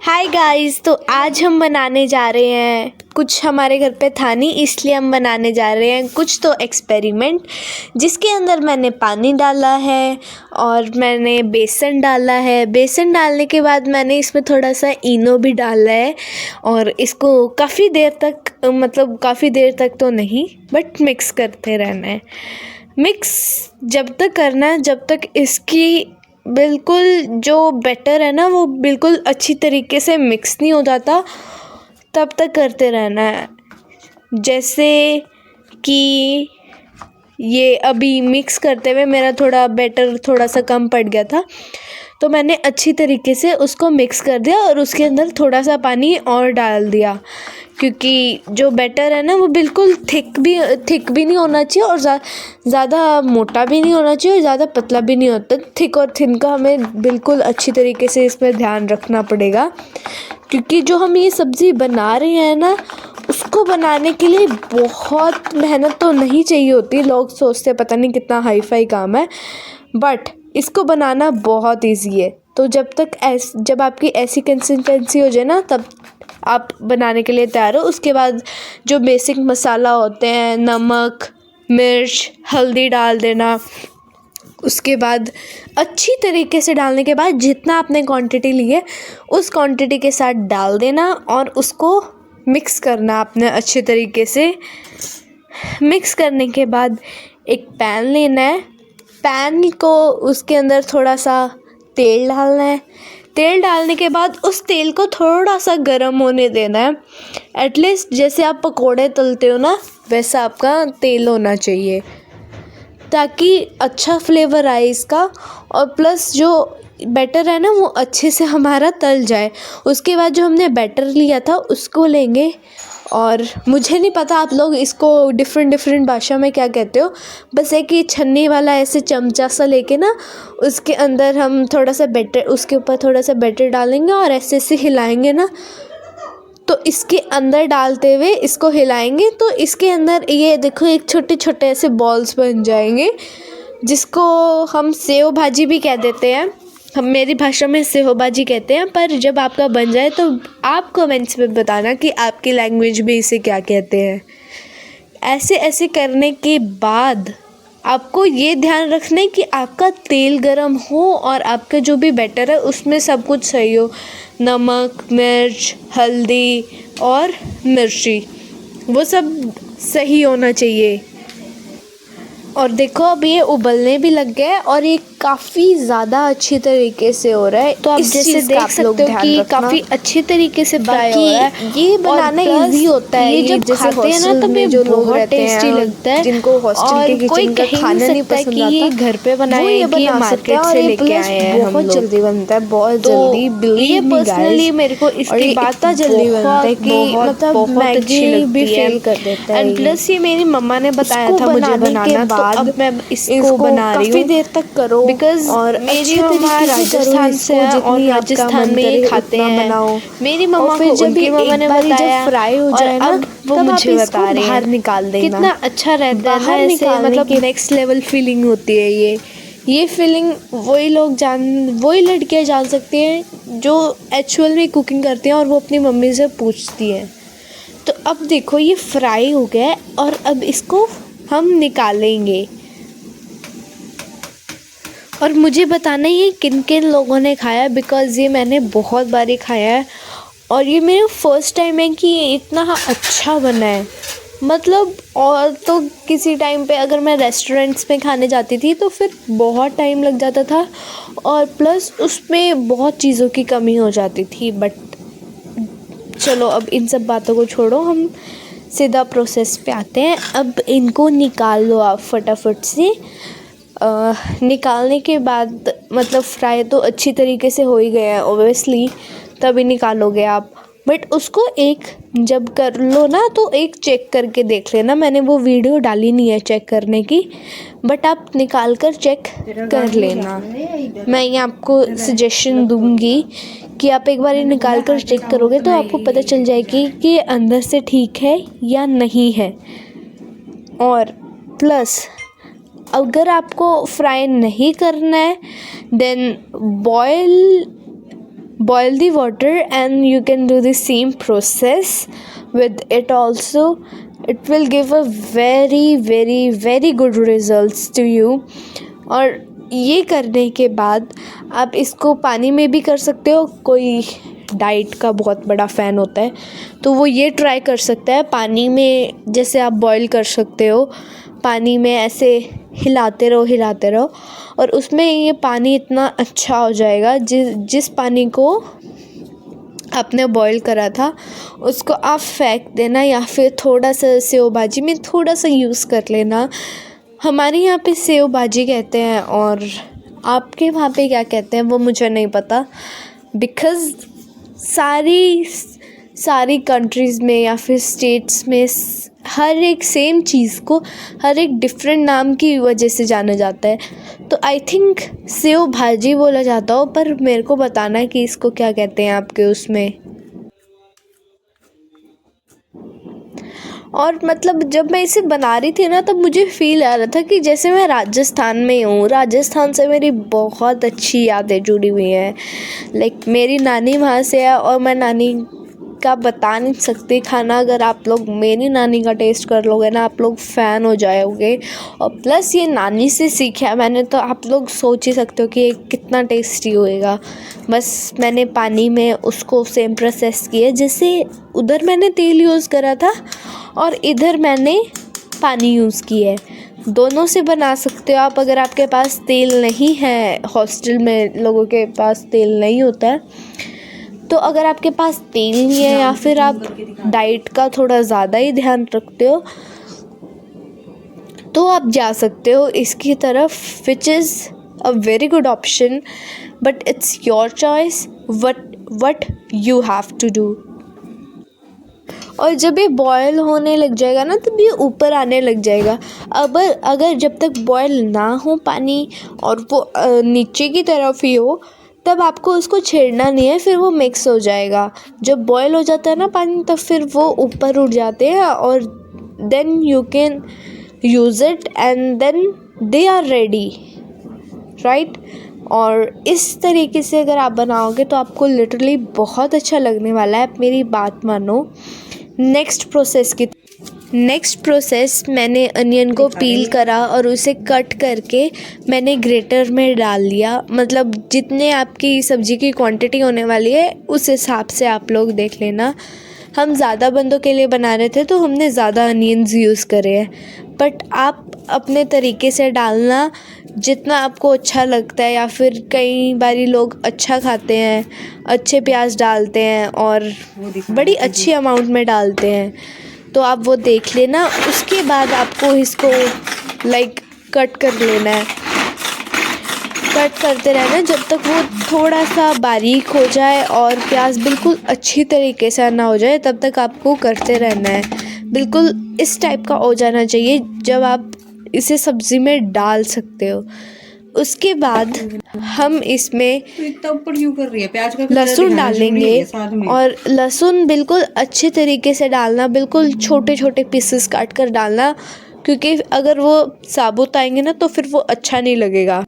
Hi guys. तो आज हम बनाने जा रहे हैं, कुछ हमारे घर पे था नहीं इसलिए हम बनाने जा रहे हैं कुछ तो एक्सपेरिमेंट, जिसके अंदर मैंने पानी डाला है और मैंने बेसन डाला है। बेसन डालने के बाद मैंने इसमें थोड़ा सा इनो भी डाला है और इसको काफ़ी देर तक तो नहीं बट मिक्स करते रहना है। मिक्स जब तक करना है जब तक इसकी बिल्कुल जो बैटर है ना वो बिल्कुल अच्छी तरीके से मिक्स नहीं हो जाता, तब तक करते रहना है। जैसे कि ये अभी मिक्स करते हुए मेरा थोड़ा बैटर थोड़ा सा कम पड़ गया था, तो मैंने अच्छी तरीके से उसको मिक्स कर दिया और उसके अंदर थोड़ा सा पानी और डाल दिया, क्योंकि जो बैटर है ना वो बिल्कुल थिक भी नहीं होना चाहिए और ज़्यादा मोटा भी नहीं होना चाहिए और ज़्यादा पतला भी नहीं होता। थिक और थिन का हमें बिल्कुल अच्छी तरीके से इसमें ध्यान रखना पड़ेगा, क्योंकि जो हम ये सब्ज़ी बना रहे हैं ना उसको बनाने के लिए बहुत मेहनत तो नहीं चाहिए होती। लोग सोचते पता नहीं कितना हाई फाई काम है, बट इसको बनाना बहुत इजी है। तो जब आपकी ऐसी कंसिस्टेंसी हो जाए ना तब आप बनाने के लिए तैयार हो। उसके बाद जो बेसिक मसाला होते हैं, नमक, मिर्च, हल्दी डाल देना। उसके बाद अच्छी तरीके से डालने के बाद जितना आपने क्वांटिटी ली है उस क्वांटिटी के साथ डाल देना और उसको मिक्स करना आपने अच्छे तरीके से। मिक्स करने के बाद एक पैन लेना है, पैन को उसके अंदर थोड़ा सा तेल डालना है। तेल डालने के बाद उस तेल को थोड़ा सा गर्म होने देना है। एटलीस्ट जैसे आप पकोड़े तलते हो ना वैसा आपका तेल होना चाहिए, ताकि अच्छा फ्लेवर आए इसका और प्लस जो बैटर है ना वो अच्छे से हमारा तल जाए। उसके बाद जो हमने बैटर लिया था उसको लेंगे, और मुझे नहीं पता आप लोग इसको डिफरेंट भाषा में क्या कहते हो, बस एक ये छन्नी वाला ऐसे चमचा सा लेके ना उसके अंदर हम थोड़ा सा बैटर, उसके ऊपर थोड़ा सा बैटर डालेंगे और ऐसे ऐसे हिलाएंगे ना, तो इसके अंदर डालते हुए इसको हिलाएंगे तो इसके अंदर ये देखो एक छोटे छोटे ऐसे बॉल्स बन जाएंगे, जिसको हम सेव भाजी भी कह देते हैं। हम मेरी भाषा में सेव भाजी कहते हैं, पर जब आपका बन जाए तो आप कमेंट्स में बताना कि आपकी लैंग्वेज में इसे क्या कहते हैं। ऐसे ऐसे करने के बाद आपको ये ध्यान रखना है कि आपका तेल गरम हो और आपका जो भी बैटर है उसमें सब कुछ सही हो। नमक, मिर्च, हल्दी और मिर्ची वो सब सही होना चाहिए। और देखो अब ये उबलने भी लग गया है और ये काफ़ी ज़्यादा अच्छी तरीके से हो रहा है। तो आप जैसे देख सकते हो कि काफ़ी अच्छी तरीके से फ्राई हो रहा है। ये बनाना इजी होता है। ये जब खाते हैं ना तब ये जो लोग टेस्टी लगता है, जिनको हॉस्टल के किचन का खाना नहीं पसंद आता, ये घर पे बनाया है कि ये मार्केट से लेके आए हैं हम लोग। बहुत जल्दी बनता है, बहुत जल्दी। ये पर्सनली मेरे को इसकी बात जल्दी बनता है कि मतलब मैगी भी फेल कर देता है। एंड प्लस ये मेरी मम्मा ने बताया था मुझे बनाना, तो अब मैं इसको बना रही हूँ। काफ़ी देर तक करो बिकॉज और मेरी मम्मा राजस्थान से है और राजस्थान में ये खाते हैं। मेरी मम्मा को उनकी मम्मा ने बताया, फ्राई हो जाए ना वो मुझे बता रही है बाहर निकाल देना। कितना अच्छा रहता है ना ऐसे, मतलब नेक्स्ट लेवल फीलिंग होती है ये फीलिंग वही लड़कियां जान सकती हैं जो एक्चुअल में कुकिंग करती हैं और वो अपनी मम्मी से पूछती हैं। तो अब देखो ये फ्राई हो गया है और अब इसको हम निकालेंगे और मुझे बताना ही किन किन लोगों ने खाया, बिकॉज़ ये मैंने बहुत बारी खाया है और ये मेरा फर्स्ट टाइम है कि ये इतना अच्छा बना है। मतलब और तो किसी टाइम पे अगर मैं रेस्टोरेंट्स में खाने जाती थी तो फिर बहुत टाइम लग जाता था और प्लस उसमें बहुत चीज़ों की कमी हो जाती थी। बट चलो अब इन सब बातों को छोड़ो, हम सीधा प्रोसेस पे आते हैं। अब इनको निकाल लो आप फटाफट से। निकालने के बाद मतलब फ्राई तो अच्छी तरीके से हो ही गया है ऑब्वियसली, तभी निकालोगे आप। बट उसको एक जब कर लो ना तो एक चेक करके देख लेना। मैंने वो वीडियो डाली नहीं है चेक करने की, बट आप निकाल कर चेक कर लेना। मैं ये आपको सजेशन दूंगी कि आप एक बार ये निकाल कर चेक करोगे तो आपको पता चल जाएगी कि ये अंदर से ठीक है या नहीं है। और प्लस अगर आपको फ्राई नहीं करना है then boil boil the water and you can do the same process with it also. It will give a very good results to you. और ये करने के बाद आप इसको पानी में भी कर सकते हो। कोई डाइट का बहुत बड़ा फ़ैन होता है तो वो ये ट्राई कर सकता है, पानी में जैसे आप बॉईल कर सकते हो, पानी में ऐसे हिलाते रहो और उसमें ये पानी इतना अच्छा हो जाएगा, जिस पानी को आपने बॉईल करा था उसको आप फेंक देना या फिर थोड़ा सा सेव भाजी में थोड़ा सा यूज़ कर लेना। हमारे यहाँ पे सेव भाजी कहते हैं और आपके वहाँ पे क्या कहते हैं वो मुझे नहीं पता, बिकॉज़ सारी कंट्रीज़ में या फिर स्टेट्स में हर एक सेम चीज़ को हर एक डिफरेंट नाम की वजह से जाना जाता है। तो आई थिंक सेव भाजी बोला जाता हो, पर मेरे को बताना कि इसको क्या कहते हैं आपके उसमें। और मतलब जब मैं इसे बना रही थी ना, तब मुझे फ़ील आ रहा था कि जैसे मैं राजस्थान में हूँ। राजस्थान से मेरी बहुत अच्छी यादें जुड़ी हुई हैं। लाइक मेरी नानी वहाँ से है और मैं नानी का बता नहीं सकती खाना। अगर आप लोग मेरी नानी का टेस्ट कर लोगे ना, आप लोग फ़ैन हो जाओगे। और प्लस ये नानी से सीखा मैंने, तो आप लोग सोच ही सकते हो कि ये कितना टेस्टी होएगा। बस मैंने पानी में उसको सेम प्रोसेस किया, जैसे उधर मैंने तेल यूज़ करा था और इधर मैंने पानी यूज़ किया है। दोनों से बना सकते हो आप। अगर आपके पास तेल नहीं है, हॉस्टल में लोगों के पास तेल नहीं होता है, तो अगर आपके पास तेल नहीं है या फिर आप डाइट का थोड़ा ज़्यादा ही ध्यान रखते हो, तो आप जा सकते हो इसकी तरफ, which is a very good option, but it's your choice what you have to do. और जब ये बॉयल होने लग जाएगा ना, तब ये ऊपर आने लग जाएगा। अब अगर जब तक बॉयल ना हो पानी और वो नीचे की तरफ ही हो, तब आपको उसको छेड़ना नहीं है, फिर वो मिक्स हो जाएगा। जब बॉयल हो जाता है ना पानी, तब फिर वो ऊपर उठ जाते हैं और then you can use it and then they are ready, right. और इस तरीके से अगर आप बनाओगे तो आपको लिटरली बहुत अच्छा लगने वाला है, आप मेरी बात मानो। नेक्स्ट प्रोसेस मैंने अनियन को पील करा और उसे कट करके मैंने ग्रेटर में डाल लिया। मतलब जितने आपकी सब्ज़ी की क्वांटिटी होने वाली है उस हिसाब से आप लोग देख लेना। हम ज़्यादा बंदों के लिए बना रहे थे तो हमने ज़्यादा अनियंस यूज़ करे हैं, बट आप अपने तरीके से डालना जितना आपको अच्छा लगता है। या फिर कई बारी लोग अच्छा खाते हैं, अच्छे प्याज डालते हैं और बड़ी अच्छी अमाउंट में डालते हैं, तो आप वो देख लेना। उसके बाद आपको इसको लाइक कट कर लेना है, कट करते रहना जब तक वो थोड़ा सा बारीक हो जाए और प्याज बिल्कुल अच्छी तरीके से ना हो जाए, तब तक आपको करते रहना है। बिल्कुल इस टाइप का हो जाना चाहिए जब आप इसे सब्ज़ी में डाल सकते हो। उसके बाद हम इसमें तो इतना ऊपर क्यों कर रही है? प्याज का लहसुन डालेंगे और लहसुन बिल्कुल अच्छे तरीके से डालना, बिल्कुल छोटे छोटे पीसेस काट कर डालना, क्योंकि अगर वो साबुत आएंगे ना तो फिर वो अच्छा नहीं लगेगा।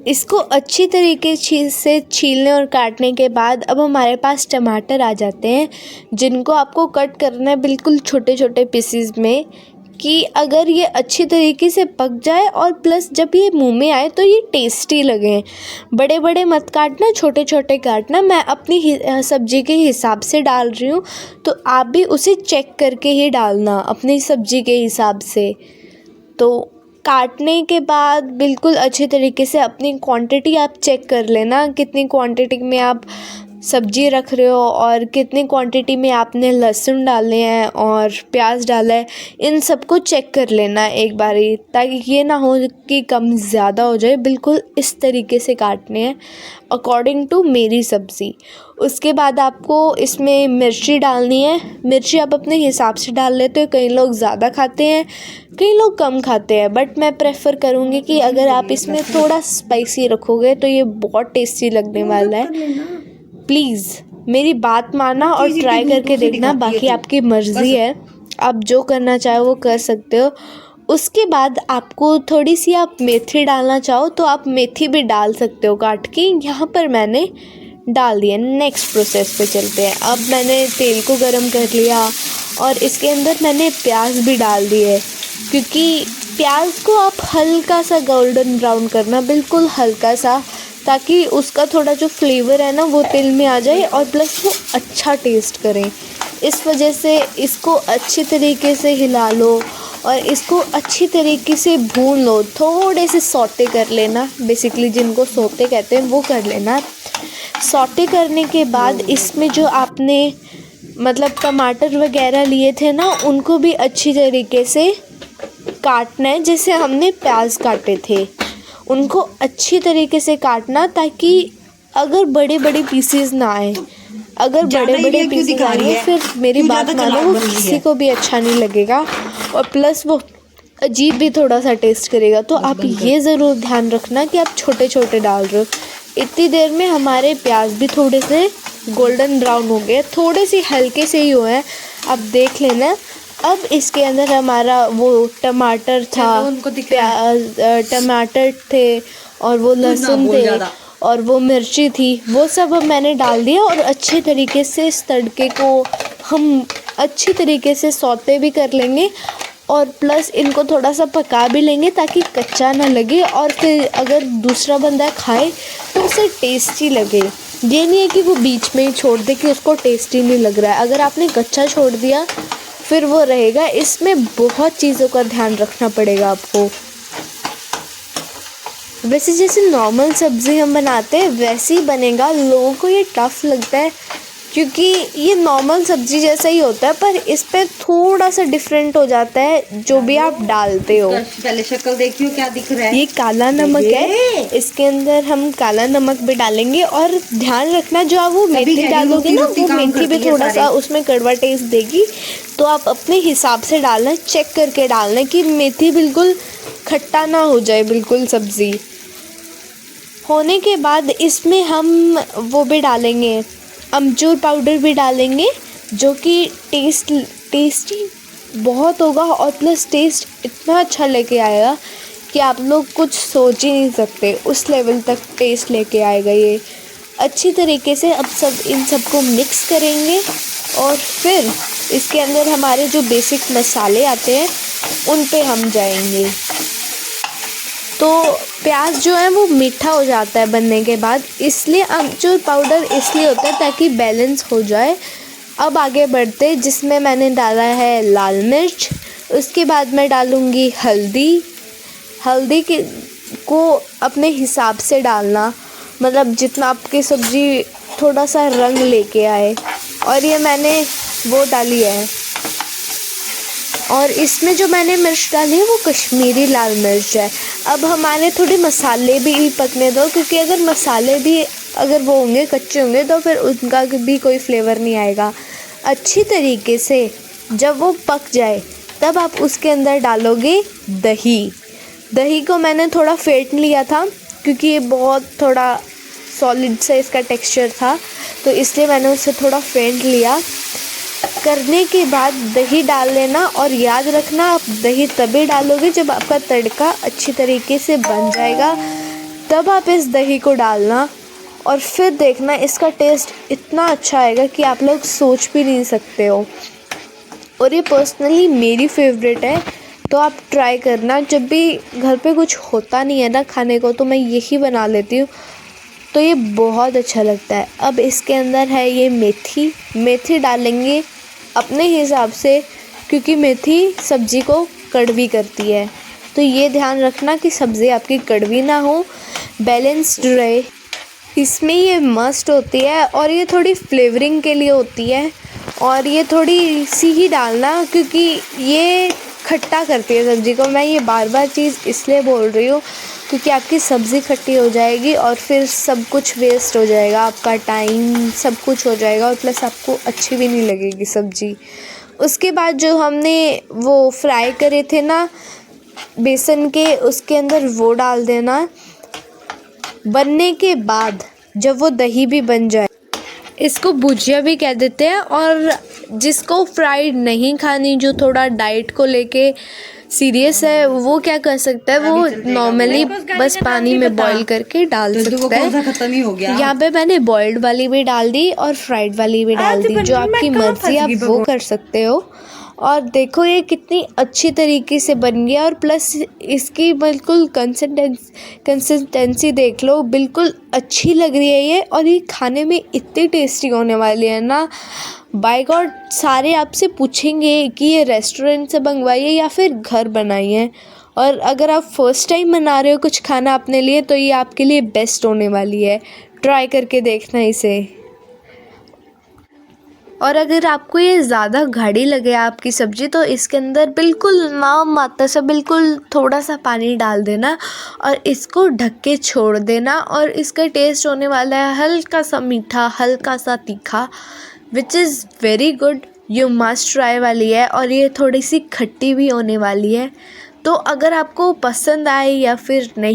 इसको अच्छी तरीके से छीलने और काटने के बाद अब हमारे पास टमाटर आ जाते हैं, जिनको आपको कट करना है बिल्कुल छोटे छोटे पीसेस में, कि अगर ये अच्छी तरीके से पक जाए और प्लस जब ये मुंह में आए तो ये टेस्टी लगे। बड़े बड़े मत काटना, छोटे छोटे काटना। मैं अपनी सब्ज़ी के हिसाब से डाल रही हूँ, तो आप भी उसे चेक करके ही डालना अपनी सब्ज़ी के हिसाब से। तो काटने के बाद बिल्कुल अच्छे तरीके से अपनी क्वांटिटी आप चेक कर लेना, कितनी क्वांटिटी में आप सब्ज़ी रख रहे हो और कितनी क्वांटिटी में आपने लहसुन डाले हैं और प्याज डाला है। इन सबको चेक कर लेना एक बारी, ताकि ये ना हो कि कम ज़्यादा हो जाए। बिल्कुल इस तरीके से काटने हैं अकॉर्डिंग टू मेरी सब्ज़ी। उसके बाद आपको इसमें मिर्ची डालनी है। मिर्ची आप अपने हिसाब से डाल लेते हो, कई लोग ज़्यादा खाते हैं, कई लोग कम खाते हैं, बट मैं प्रेफर करूँगी कि अगर आप इसमें थोड़ा स्पाइसी रखोगे तो ये बहुत टेस्टी लगने वाला है। प्लीज़ मेरी बात मानना और ट्राई करके देखना, बाकी आपकी मर्ज़ी है, आप जो करना चाहो वो कर सकते हो। उसके बाद आपको थोड़ी सी आप मेथी डालना चाहो तो आप मेथी भी डाल सकते हो काट के। यहाँ पर मैंने डाल दिया। नेक्स्ट प्रोसेस पे चलते हैं। अब मैंने तेल को गरम कर लिया और इसके अंदर मैंने प्याज भी डाल दिए, क्योंकि प्याज को आप हल्का सा गोल्डन ब्राउन करना, बिल्कुल हल्का सा, ताकि उसका थोड़ा जो फ्लेवर है ना वो तेल में आ जाए और प्लस वो अच्छा टेस्ट करें। इस वजह से इसको अच्छी तरीके से हिला लो और इसको अच्छी तरीके से भून लो। थोड़े से सौटे कर लेना, बेसिकली जिनको सौते कहते हैं वो कर लेना। सौटे करने के बाद इसमें जो आपने मतलब टमाटर वगैरह लिए थे ना, उनको भी अच्छी तरीके से काटना है, जैसे हमने प्याज काटे थे उनको अच्छी तरीके से काटना, ताकि अगर बड़े बड़े पीसेस ना आए। अगर बड़े बड़े पीसेस आएंगे फिर मेरी बात मानो वो किसी को भी अच्छा नहीं लगेगा और प्लस वो अजीब भी थोड़ा सा टेस्ट करेगा। तो आप ये ज़रूर ध्यान रखना कि आप छोटे छोटे डाल रहे हो। इतनी देर में हमारे प्याज भी थोड़े से गोल्डन ब्राउन हो गए, थोड़े से हल्के से ही हुए हैं, आप देख लेना। अब इसके अंदर हमारा वो टमाटर था, प्याज टमाटर थे और वो लहसुन थे और वो मिर्ची थी, वो सब अब मैंने डाल दिया और अच्छे तरीके से इस तड़के को हम अच्छी तरीके से सौते भी कर लेंगे और प्लस इनको थोड़ा सा पका भी लेंगे ताकि कच्चा ना लगे और फिर अगर दूसरा बंदा खाए तो उसे टेस्टी लगे। ये नहीं है कि वो बीच में ही छोड़ दे कि उसको टेस्टी नहीं लग रहा है। अगर आपने कच्चा छोड़ दिया फिर वो रहेगा। इसमें बहुत चीज़ों का ध्यान रखना पड़ेगा आपको। वैसे जैसे नॉर्मल सब्ज़ी हम बनाते हैं वैसे ही बनेगा। लोगों को ये टफ़ लगता है क्योंकि ये नॉर्मल सब्ज़ी जैसा ही होता है, पर इस पर थोड़ा सा डिफरेंट हो जाता है जो भी आप डालते हो। पहले शक्ल देखियो क्या दिख रहा है। ये काला नमक है, इसके अंदर हम काला नमक भी डालेंगे और ध्यान रखना जो आप वो मेथी डालोगे ना, वो मेथी भी थोड़ा सा उसमें कड़वा टेस्ट देगी, तो आप अपने हिसाब से डालना, चेक करके डालना कि मेथी बिल्कुल खट्टा ना हो जाए। बिल्कुल सब्ज़ी होने के बाद इसमें हम वो भी डालेंगे, अमचूर पाउडर भी डालेंगे, जो कि टेस्टी बहुत होगा और प्लस टेस्ट इतना अच्छा लेके आएगा कि आप लोग कुछ सोच ही नहीं सकते, उस लेवल तक टेस्ट लेके आएगा ये। अच्छी तरीके से अब सब इन सबको मिक्स करेंगे और फिर इसके अंदर हमारे जो बेसिक मसाले आते हैं उन पे हम जाएंगे। तो प्याज जो है वो मीठा हो जाता है बनने के बाद, इसलिए अमचूर पाउडर इसलिए होता है ताकि बैलेंस हो जाए। अब आगे बढ़ते, जिसमें मैंने डाला है लाल मिर्च, उसके बाद मैं डालूँगी हल्दी। हल्दी को अपने हिसाब से डालना, मतलब जितना आपकी सब्ज़ी थोड़ा सा रंग लेके आए। और ये मैंने वो डाली है और इसमें जो मैंने मिर्च डाली है वो कश्मीरी लाल मिर्च है। अब हमारे थोड़े मसाले भी पकने दो, क्योंकि अगर मसाले भी अगर वो होंगे कच्चे होंगे तो फिर उनका भी कोई फ्लेवर नहीं आएगा। अच्छी तरीके से जब वो पक जाए तब आप उसके अंदर डालोगे दही। दही को मैंने थोड़ा फेंट लिया था क्योंकि ये बहुत थोड़ा सॉलिड सा इसका टेक्सचर था, तो इसलिए मैंने उसे थोड़ा फेंट लिया। करने के बाद दही डाल लेना और याद रखना आप दही तभी डालोगे जब आपका तड़का अच्छी तरीके से बन जाएगा, तब आप इस दही को डालना और फिर देखना इसका टेस्ट इतना अच्छा आएगा कि आप लोग सोच भी नहीं सकते हो। और ये पर्सनली मेरी फेवरेट है, तो आप ट्राई करना। जब भी घर पे कुछ होता नहीं है ना खाने को तो मैं यही बना लेती हूँ, तो ये बहुत अच्छा लगता है। अब इसके अंदर है ये मेथी डालेंगे अपने हिसाब से, क्योंकि मेथी सब्ज़ी को कड़वी करती है, तो ये ध्यान रखना कि सब्ज़ी आपकी कड़वी ना हो, बैलेंस्ड रहे। इसमें ये मस्ट होती है और ये थोड़ी फ्लेवरिंग के लिए होती है और ये थोड़ी सी ही डालना क्योंकि ये खट्टा करती है सब्ज़ी को। मैं ये बार बार चीज़ इसलिए बोल रही हूँ क्योंकि आपकी सब्ज़ी खट्टी हो जाएगी और फिर सब कुछ वेस्ट हो जाएगा, आपका टाइम सब कुछ हो जाएगा और प्लस आपको अच्छी भी नहीं लगेगी सब्ज़ी। उसके बाद जो हमने वो फ्राई करे थे ना बेसन के, उसके अंदर वो डाल देना। बनने के बाद जब वो दही भी बन जाए, इसको भुजिया भी कह देते हैं, और जिसको फ्राइड नहीं खानी, जो थोड़ा डाइट को लेके सीरियस है वो क्या कर सकता है, वो नॉर्मली बस पानी में बॉईल करके डाल तो वो सकता कौन सा है। खत्म ही हो गया। यहाँ पे मैंने बॉइल्ड वाली भी डाल दी और फ्राइड वाली भी डाल दी, जो आपकी मर्जी, आप वो कर सकते हो। और देखो ये कितनी अच्छी तरीके से बन गया, और प्लस इसकी बिल्कुल कंसिस्टेंसी देख लो, बिल्कुल अच्छी लग रही है ये। और ये खाने में इतनी टेस्टी होने वाली है ना, बाय गॉड। सारे आपसे पूछेंगे कि ये रेस्टोरेंट से मंगवाई है या फिर घर बनाई है। और अगर आप फर्स्ट टाइम बना रहे हो कुछ खाना अपने लिए, तो ये आपके लिए बेस्ट होने वाली है, ट्राई करके देखना इसे। और अगर आपको ये ज़्यादा गाढ़ी लगे आपकी सब्ज़ी, तो इसके अंदर बिल्कुल नाम मात्र से बिल्कुल थोड़ा सा पानी डाल देना और इसको ढक के छोड़ देना। और इसका टेस्ट होने वाला है हल्का सा मीठा, हल्का सा तीखा, which is very good, you must try वाली है। और ये थोड़ी सी खट्टी भी होने वाली है। तो अगर आपको पसंद आए या फिर नहीं